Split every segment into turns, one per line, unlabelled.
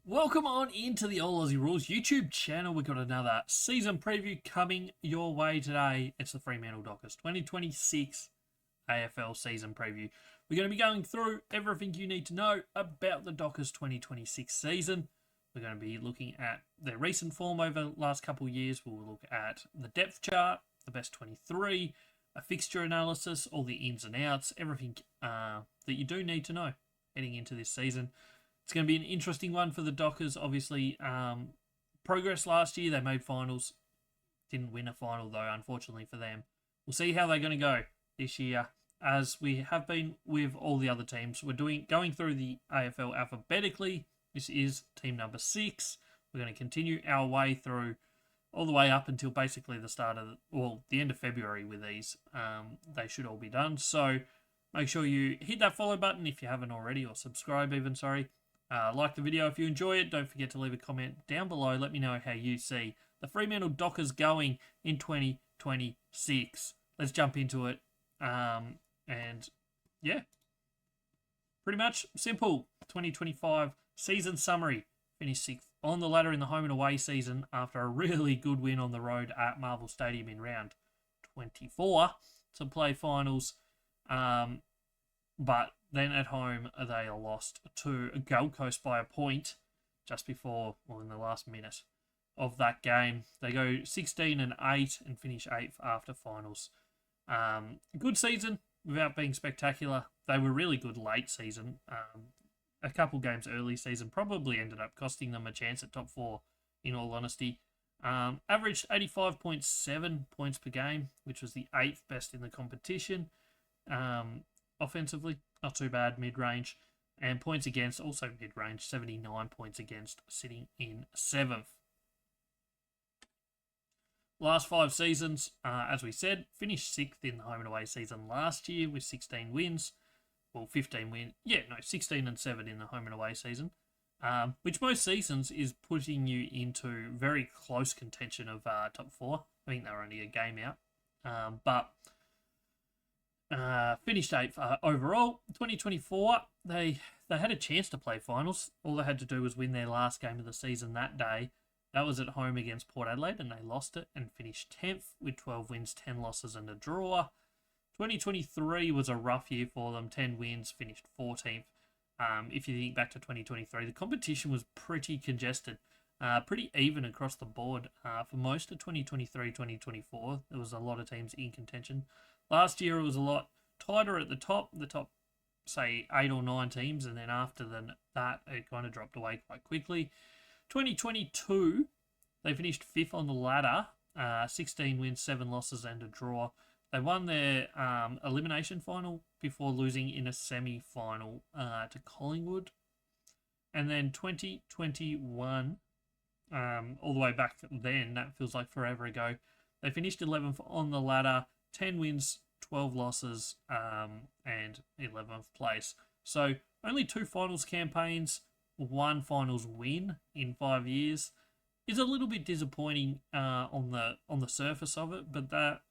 Welcome on into the All Aussie Rules YouTube channel. We've got another season preview coming your way today. It's the Fremantle Dockers 2026 AFL season preview. We're going to be going through everything you need to know about the Dockers 2026 season. We're going to be looking at their recent form over the last couple of years. We'll look at the depth chart, the best 23, a fixture analysis, all the ins and outs, everything that you do need to know heading into this season. It's going to be an interesting one for the Dockers. Obviously, progress last year, they made finals. Didn't win a final, though, unfortunately for them. We'll see how they're going to go this year, as we have been with all the other teams. We're going through the AFL alphabetically. This is team number 6. We're going to continue our way through all the way up until basically the end of February with these. They should all be done. So make sure you hit that follow button if you haven't already, or subscribe even, sorry. Like the video if you enjoy it. Don't forget to leave a comment down below. Let me know how you see the Fremantle Dockers going in 2026. Let's jump into it. And yeah, pretty much simple. 2025 season summary. Finished 6th on the ladder in the home and away season after a really good win on the road at Marvel Stadium in round 24 to play finals. But then at home, they lost to Gold Coast by a point just before, in the last minute of that game. They go 16-8 and finish 8th after finals. Good season without being spectacular. They were really good late season. A couple games early season probably ended up costing them a chance at top 4, in all honesty. Averaged 85.7 points per game, which was the 8th best in the competition. Offensively, not too bad, mid-range. And points against, also mid-range, 79 points against, sitting in 7th. Last 5 seasons, as we said, finished 6th in the home and away season last year with 16 wins. Well, 16-7 in the home and away season. Which most seasons is putting you into very close contention of top 4. I think they're only a game out. But finished 8th overall. 2024, they had a chance to play finals. All they had to do was win their last game of the season that day. That was at home against Port Adelaide, and they lost it and finished 10th with 12 wins, 10 losses and a draw. 2023 was a rough year for them. 10 wins, finished 14th. If you think back to 2023, the competition was pretty congested. Pretty even across the board. For most of 2023-2024, there was a lot of teams in contention. Last year, it was a lot tighter at the top, say, 8 or 9 teams, and then after that, it kind of dropped away quite quickly. 2022, they finished 5th on the ladder, 16 wins, 7 losses, and a draw. They won their elimination final before losing in a semi-final to Collingwood. And then 2021, all the way back then, that feels like forever ago, they finished 11th on the ladder, 10 wins, 12 losses, and 11th place. So only 2 finals campaigns, 1 finals win in 5 years is a little bit disappointing on the surface of it, but that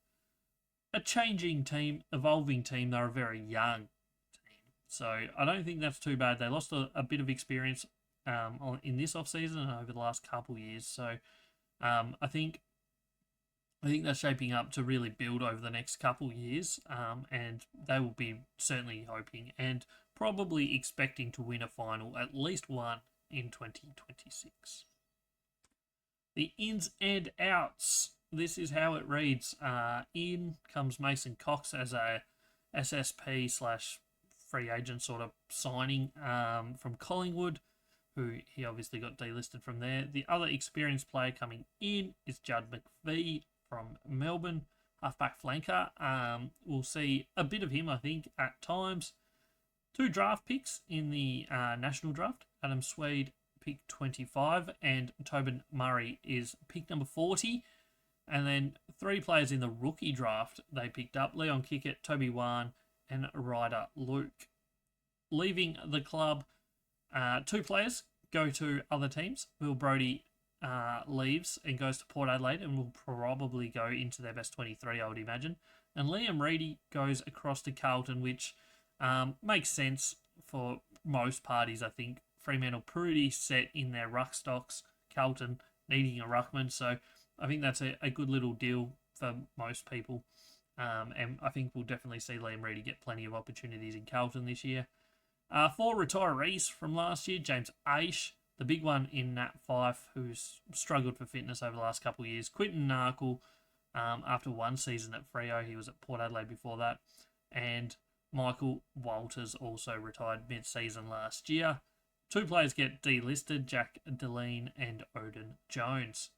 a changing team, evolving team. They're a very young team, so I don't think that's too bad. They lost a bit of experience in this off season and over the last couple of years, so I think they're shaping up to really build over the next couple of years, and they will be certainly hoping and probably expecting to win a final, at least one, in 2026. The ins and outs. This is how it reads. In comes Mason Cox as a SSP / free agent sort of signing from Collingwood, who he obviously got delisted from there. The other experienced player coming in is Judd McVie from Melbourne, halfback flanker. We'll see a bit of him, I think, at times. 2 draft picks in the national draft. Adam Swede, pick 25, and Tobin Murray is pick number 40. And then 3 players in the rookie draft they picked up: Leon Kickett, Toby Wan, and Ryder Luke. Leaving the club, 2 players go to other teams. Will Brodie leaves and goes to Port Adelaide and will probably go into their best 23, I would imagine. And Liam Reedy goes across to Carlton, which makes sense for most parties, I think, Fremantle pretty set in their ruck stocks. Carlton needing a ruckman, so I think that's a good little deal for most people. And I think we'll definitely see Liam Reedy get plenty of opportunities in Carlton this year. 4 retirees from last year, James Aish, the big one in Nat Fife, who's struggled for fitness over the last couple of years. Quinton Narkle, after one season at Freo, he was at Port Adelaide before that. And Michael Walters also retired mid-season last year. 2 players get delisted, Jack Deline and Odin Jones.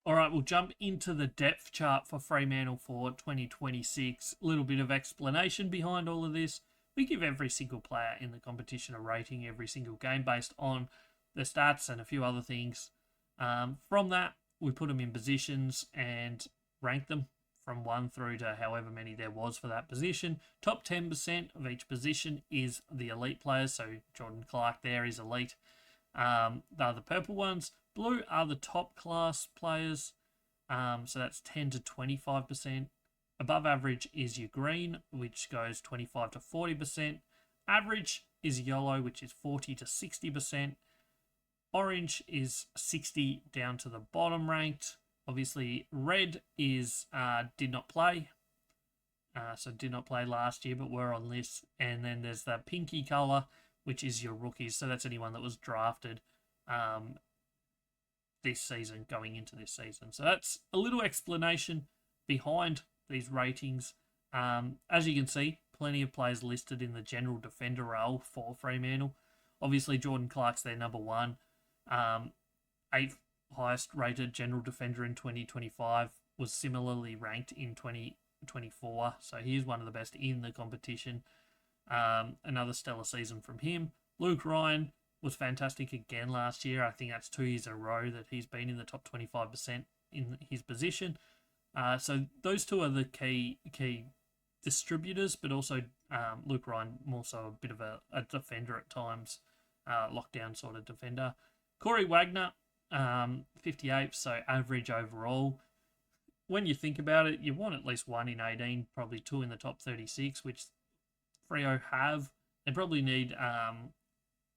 All right, we'll jump into the depth chart for Fremantle for 2026. A little bit of explanation behind all of this. We give every single player in the competition a rating every single game based on their stats and a few other things. From that, we put them in positions and rank them from 1 through to however many there was for that position. Top 10% of each position is the elite players, so Jordan Clark there is elite. They're the purple ones. Blue are the top class players, so that's 10 to 25%. Above average is your green, which goes 25 to 40%. Average is yellow, which is 40 to 60%. Orange is 60 down to the bottom ranked. Obviously, red is did not play. So did not play last year, but were on lists. And then there's the pinky colour, which is your rookies. So that's anyone that was drafted this season, going into this season. So that's a little explanation behind these ratings. As you can see, plenty of players listed in the general defender role for Fremantle. Obviously, Jordan Clark's their number 1. 8th highest rated general defender in 2025, was similarly ranked in 2024. So he's one of the best in the competition. Another stellar season from him. Luke Ryan was fantastic again last year. I think that's 2 years in a row that he's been in the top 25% in his position. So those 2 are the key distributors, but also Luke Ryan, more so a bit of a defender at times, lockdown sort of defender. Corey Wagner, 58th, so average overall. When you think about it, you want at least 1 in 18, probably 2 in the top 36, which Freo have. They probably need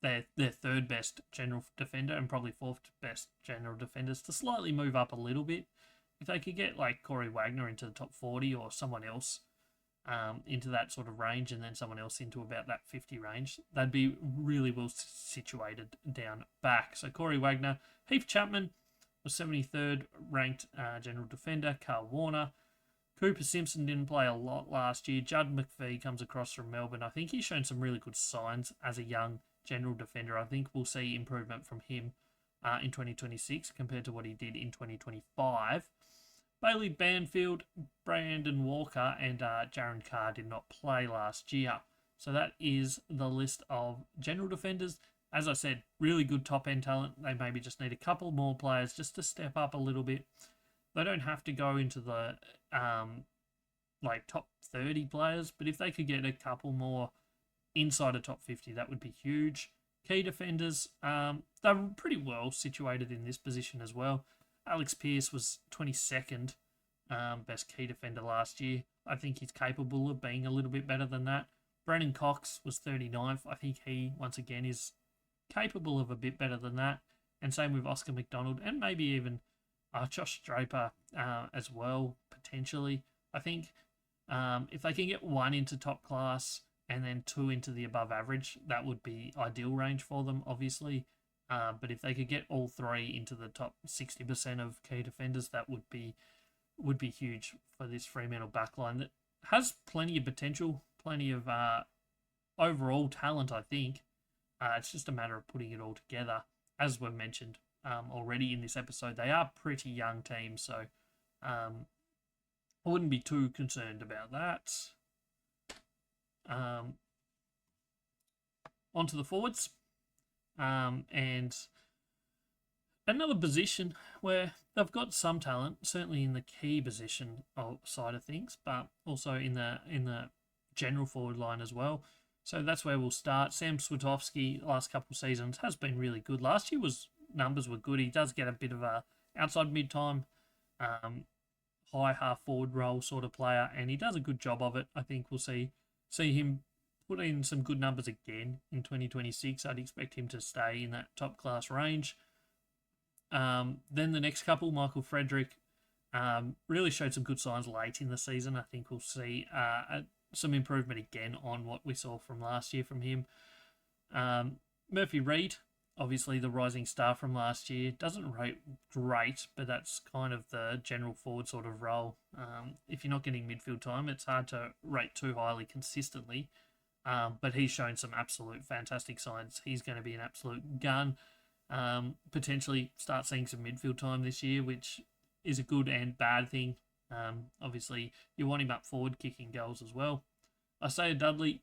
their 3rd best general defender and probably 4th best general defenders to slightly move up a little bit. If they could get like Corey Wagner into the top 40 or someone else into that sort of range, and then someone else into about that 50 range, they'd be really well situated down back. So Corey Wagner. Heath Chapman was 73rd ranked general defender. Carl Warner. Cooper Simpson didn't play a lot last year. Judd McPhee comes across from Melbourne. I think he's shown some really good signs as a young general defender. I think we'll see improvement from him in 2026 compared to what he did in 2025. Bailey Banfield, Brandon Walker, and Jaron Carr did not play last year. So that is the list of general defenders. As I said, really good top-end talent. They maybe just need a couple more players just to step up a little bit. They don't have to go into the top 30 players, but if they could get a couple more inside a top 50, that would be huge. Key defenders, they're pretty well situated in this position as well. Alex Pearce was 22nd best key defender last year. I think he's capable of being a little bit better than that. Brennan Cox was 39th. I think he, once again, is capable of a bit better than that. And same with Oscar McDonald and maybe even Josh Draper as well, potentially. I think if they can get 1 into top class and then 2 into the above average, that would be ideal range for them, obviously. But if they could get all 3 into the top 60% of key defenders, that would be huge for this Fremantle backline that has plenty of potential, plenty of overall talent, I think. It's just a matter of putting it all together. As we've mentioned already in this episode, they are pretty young teams, so I wouldn't be too concerned about that. Onto the forwards. And another position where they've got some talent, certainly in the key position side of things, but also in the general forward line as well. So that's where we'll start. Sam Swiatkowski, last couple of seasons, has been really good. Last year numbers were good. He does get a bit of a outside mid-time, high half forward role sort of player, and he does a good job of it. I think we'll see him put in some good numbers again in 2026. I'd expect him to stay in that top class range. Then the next couple, Michael Frederick, really showed some good signs late in the season. I think we'll see some improvement again on what we saw from last year from him. Murphy Reed, obviously the rising star from last year, doesn't rate great, but that's kind of the general forward sort of role. If you're not getting midfield time, it's hard to rate too highly consistently. But he's shown some absolute fantastic signs. He's going to be an absolute gun. Potentially start seeing some midfield time this year, which is a good and bad thing. Obviously, you want him up forward kicking goals as well. Isaiah Dudley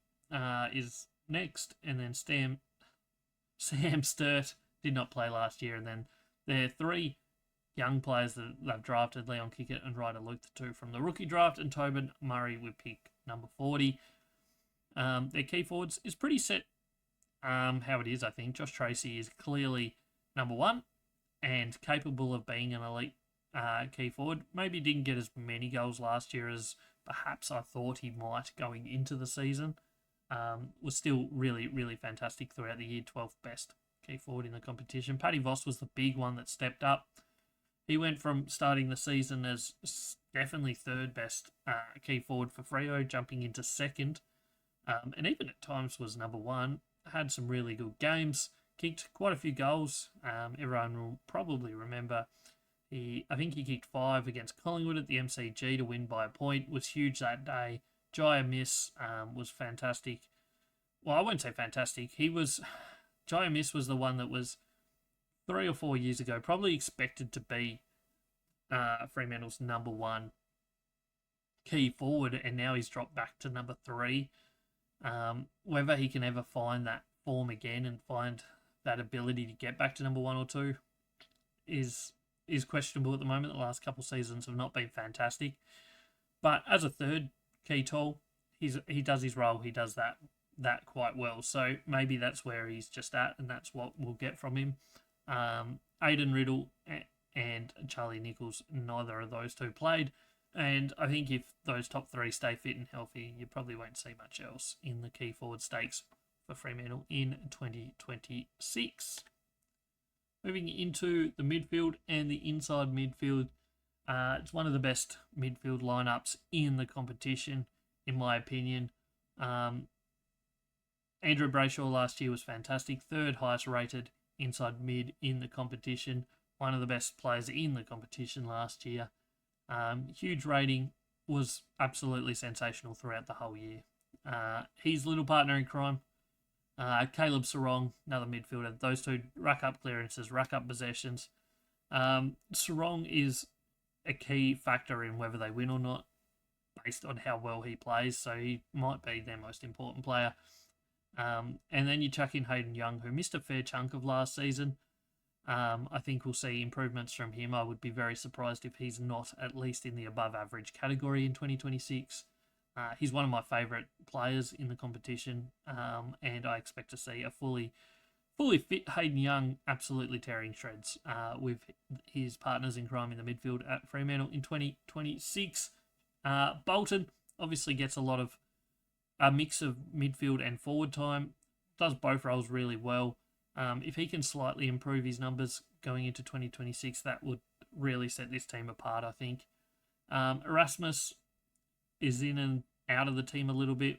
is next, and then Sam Sturt did not play last year, and then there are three young players that they've drafted, Leon Kickett and Ryder Luke, the two from the rookie draft, and Tobin Murray with pick number 40. Their key forwards is pretty set how it is, I think. Josh Tracy is clearly number one and capable of being an elite key forward. Maybe didn't get as many goals last year as perhaps I thought he might going into the season. Was still really, really fantastic throughout the year, 12th best key forward in the competition. Paddy Voss was the big one that stepped up. He went from starting the season as definitely third best key forward for Freo, jumping into second, and even at times was number one. Had some really good games, kicked quite a few goals. Everyone will probably remember I think he kicked 5 against Collingwood at the MCG to win by a point. Was huge that day. Jaya Miss was fantastic. Well, I won't say fantastic. Jaya Miss was the one that was 3 or 4 years ago, probably expected to be Fremantle's number one key forward, and now he's dropped back to number 3. Whether he can ever find that form again and find that ability to get back to number 1 or 2 is questionable at the moment. The last couple of seasons have not been fantastic. But as a third key tall, he does his role. He does that quite well. So maybe that's where he's just at, and that's what we'll get from him. Aidan Riddle and Charlie Nichols, neither of those two played. And I think if those top 3 stay fit and healthy, you probably won't see much else in the key forward stakes for Fremantle in 2026. Moving into the midfield and the inside midfield, it's one of the best midfield lineups in the competition, in my opinion. Andrew Brayshaw last year was fantastic, third highest rated inside mid in the competition, one of the best players in the competition last year. Huge rating, was absolutely sensational throughout the whole year. His little partner in crime, Caleb Sarong, another midfielder. Those two rack up clearances, rack up possessions. Sarong is a key factor in whether they win or not, based on how well he plays. So he might be their most important player. And then you chuck in Hayden Young, who missed a fair chunk of last season. I think we'll see improvements from him. I would be very surprised if he's not at least in the above average category in 2026. He's one of my favourite players in the competition, and I expect to see a fully fit Hayden Young absolutely tearing shreds with his partners in crime in the midfield at Fremantle in 2026. Bolton obviously gets a mix of midfield and forward time, does both roles really well. If he can slightly improve his numbers going into 2026, that would really set this team apart, I think. Erasmus is in and out of the team a little bit.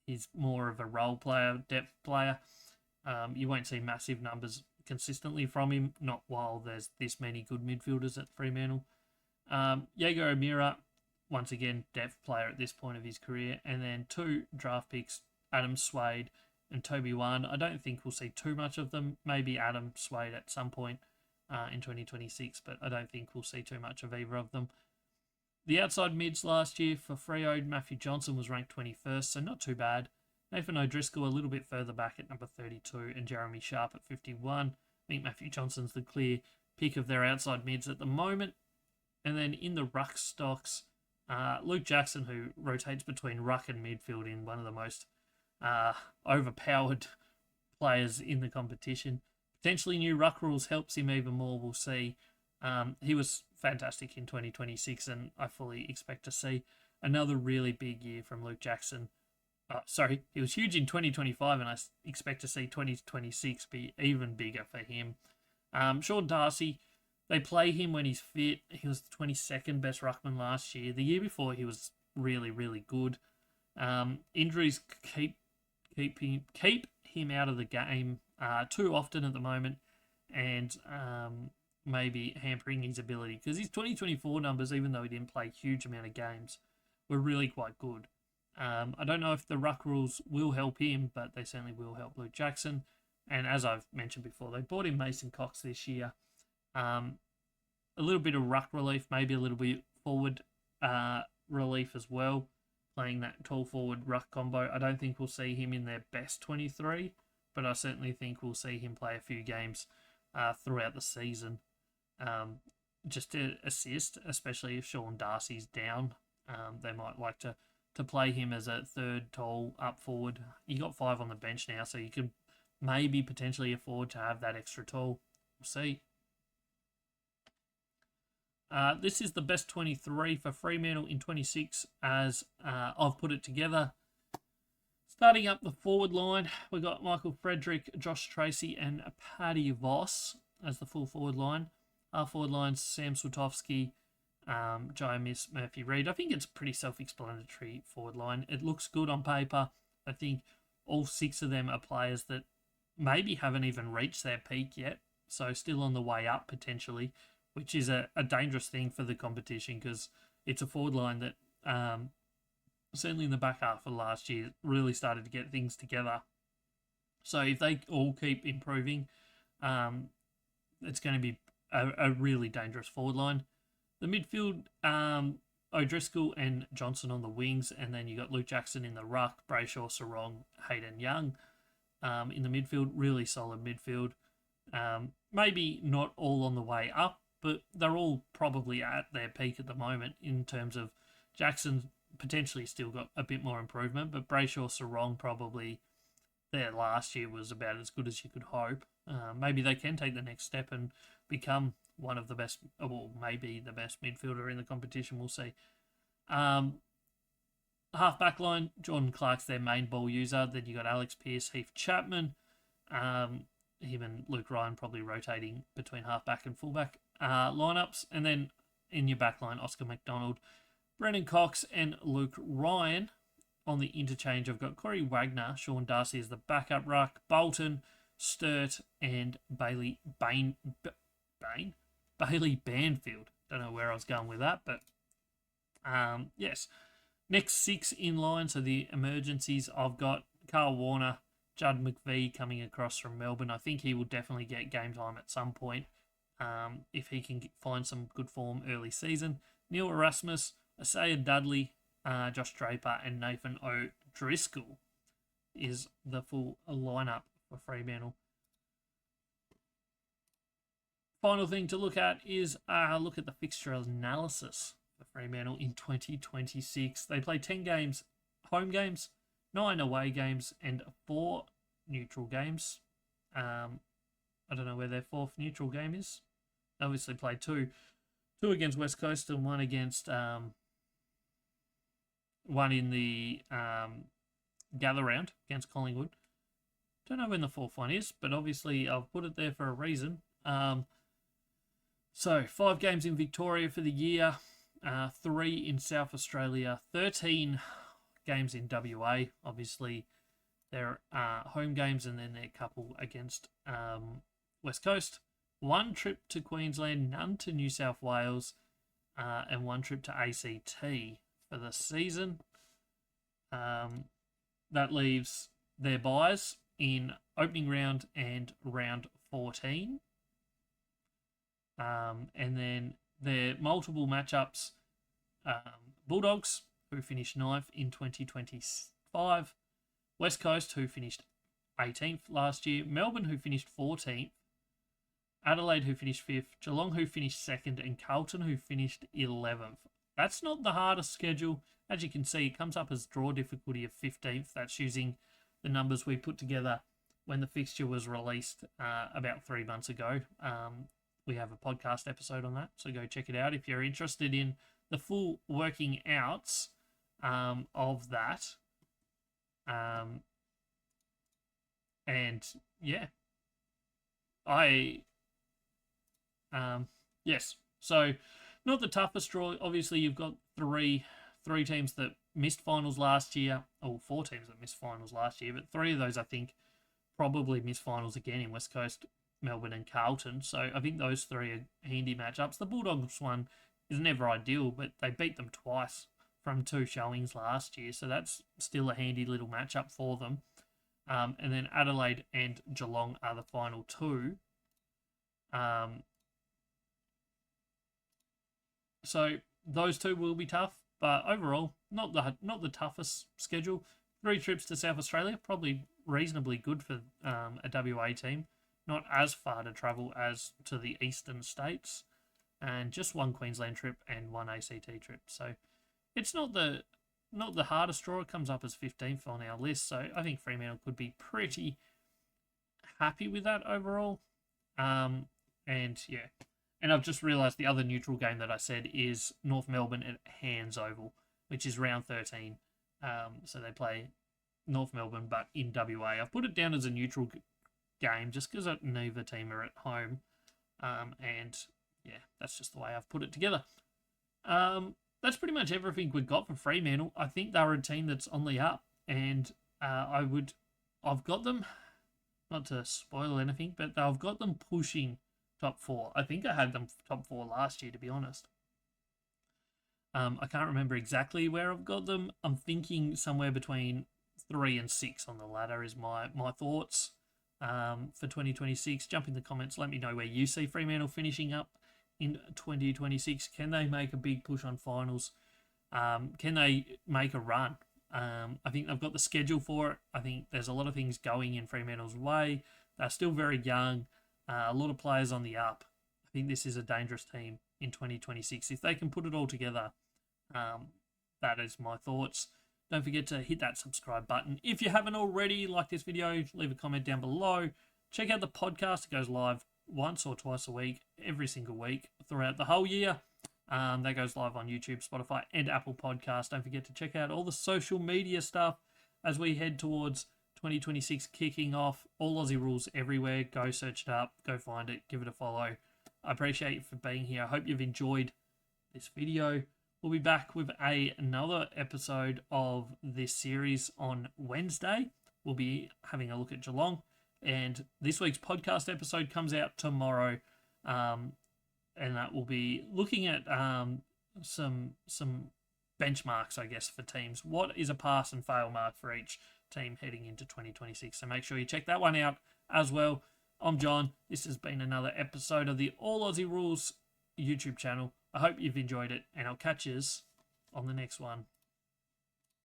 He's more of a role player, depth player. You won't see massive numbers consistently from him, not while there's this many good midfielders at Fremantle. Jaeger O'Meara, once again, depth player at this point of his career. And then 2 draft picks, Adam Swade and Toby Wan. I don't think we'll see too much of them. Maybe Adam Swade at some point in 2026, but I don't think we'll see too much of either of them. The outside mids last year for Freo, Matthew Johnson was ranked 21st, so not too bad. Nathan O'Driscoll a little bit further back at number 32 and Jeremy Sharp at 51. I think Matthew Johnson's the clear pick of their outside mids at the moment. And then in the ruck stocks, Luke Jackson, who rotates between ruck and midfield in one of the most overpowered players in the competition. Potentially new ruck rules helps him even more, we'll see. He was fantastic in 2026, and I fully expect to see another really big year from Luke Jackson sorry, he was huge in 2025, and I expect to see 2026 be even bigger for him. Sean Darcy, they play him when he's fit. He was the 22nd best ruckman last year. The year before, he was really, really good. Injuries keep him out of the game too often at the moment, and maybe hampering his ability, because his 2024 numbers, even though he didn't play a huge amount of games, were really quite good. I don't know if the ruck rules will help him, but they certainly will help Luke Jackson. And as I've mentioned before, they brought in Mason Cox this year. A little bit of ruck relief, maybe a little bit forward relief as well, playing that tall forward ruck combo. I don't think we'll see him in their best 23, but I certainly think we'll see him play a few games throughout the season, just to assist, especially if Sean Darcy's down. They might like to play him as a third tall up forward. You got 5 on the bench now, so you could maybe potentially afford to have that extra tall. We'll see. This is the best 23 for Fremantle in 26 as I've put it together. Starting up the forward line, we've got Michael Frederick, Josh Tracy and Paddy Voss as the full forward line. Our forward lines, Sam Switovski, Jai Miss, Murphy Reid. I think it's a pretty self-explanatory forward line. It looks good on paper. I think all 6 of them are players that maybe haven't even reached their peak yet, so still on the way up potentially, which is a dangerous thing for the competition, because it's a forward line that certainly in the back half of last year really started to get things together. So if they all keep improving, it's going to be a really dangerous forward line. The midfield, O'Driscoll and Johnson on the wings, and then you got Luke Jackson in the ruck, Brayshaw, Sarong, Hayden Young in the midfield. Really solid midfield. Maybe not all on the way up, but they're all probably at their peak at the moment in terms of Jackson potentially still got a bit more improvement, but Brayshaw, Sarong probably their last year was about as good as you could hope. Maybe they can take the next step and become one of the best, or maybe the best midfielder in the competition. We'll see. Half back line, Jordan Clark's their main ball user. Then you got Alex Pearce, Heath Chapman. Him and Luke Ryan probably rotating between half back and fullback lineups. And then in your back line, Oscar McDonald, Brennan Cox, and Luke Ryan. On the interchange, I've got Corey Wagner, Sean Darcy as the backup ruck, Bolton, Sturt, and Bailey Banfield. Don't know where I was going with that, but yes. Next 6 in line, so the emergencies, I've got Carl Warner, Judd McVie coming across from Melbourne. I think he will definitely get game time at some point if he can find some good form early season. Neil Erasmus, Isaiah Dudley, Josh Draper, and Nathan O'Driscoll is the full lineup for Fremantle. Final thing to look at is look at the fixture analysis for Fremantle in 2026. They play 10 games, home games, 9 away games, and 4 neutral games. I don't know where their 4th neutral game is. They obviously played 2 against West Coast and 1 against one in the gather round against Collingwood. Don't know when the 4th one is, but obviously I've put it there for a reason. So 5 games in Victoria for the year, 3 in South Australia, 13 games in WA. Obviously, their home games, and then their couple against West Coast. 1 trip to Queensland, none to New South Wales, and 1 trip to ACT for the season. That leaves their buys in opening round and round 14. And then their multiple matchups, Bulldogs, who finished 9th in 2025, West Coast, who finished 18th last year, Melbourne, who finished 14th, Adelaide, who finished 5th, Geelong, who finished 2nd, and Carlton, who finished 11th. That's not the hardest schedule. As you can see, it comes up as draw difficulty of 15th. That's using the numbers we put together when the fixture was released about 3 months ago. We have a podcast episode on that, so go check it out if you're interested in the full working outs of that. And yeah, I yes. So not the toughest draw. Obviously, you've got three teams that missed finals last year, or four teams that missed finals last year, but three of those I think probably miss finals again in West Coast, Melbourne, and Carlton. So I think those three are handy matchups. The Bulldogs one is never ideal, but they beat them twice from 2 showings last year, so that's still a handy little matchup for them. And then Adelaide and Geelong are the final two. So those two will be tough, but overall, not the toughest schedule. 3 trips to South Australia, probably reasonably good for a WA team. Not as far to travel as to the eastern states, and just 1 Queensland trip and 1 ACT trip. So it's not the hardest draw. It comes up as 15th on our list, so I think Fremantle could be pretty happy with that overall. And yeah, and I've just realised the other neutral game that I said is North Melbourne at Hands Oval, which is round 13. So they play North Melbourne, but in WA. I've put it down as a neutral game just because neither team are at home. And yeah, that's just the way I've put it together. That's pretty much everything we've got for Fremantle. I think they're a team that's on the up, and I've got them, not to spoil anything, but I've got them pushing top 4. I think I had them top 4 last year, to be honest. I can't remember exactly where I've got them. I'm thinking somewhere between 3 and 6 on the ladder is my thoughts for 2026. Jump in the comments. Let me know where you see Fremantle finishing up in 2026. Can they make a big push on finals? Can they make a run? I think they've got the schedule for it. I think there's a lot of things going in Fremantle's way. They're still very young. A lot of players on the up. I think this is a dangerous team in 2026. If they can put it all together, that is my thoughts. Don't forget to hit that subscribe button. If you haven't already, like this video, leave a comment down below. Check out the podcast. It goes live once or twice a week, every single week throughout the whole year. That goes live on YouTube, Spotify, and Apple Podcasts. Don't forget to check out all the social media stuff as we head towards 2026 kicking off. All Aussie Rules everywhere. Go search it up. Go find it. Give it a follow. I appreciate you for being here. I hope you've enjoyed this video. We'll be back with another episode of this series on Wednesday. We'll be having a look at Geelong. And this week's podcast episode comes out tomorrow. And that will be looking at some benchmarks, I guess, for teams. What is a pass and fail mark for each team heading into 2026? So make sure you check that one out as well. I'm John. This has been another episode of the All Aussie Rules YouTube channel. I hope you've enjoyed it, and I'll catch you on the next one.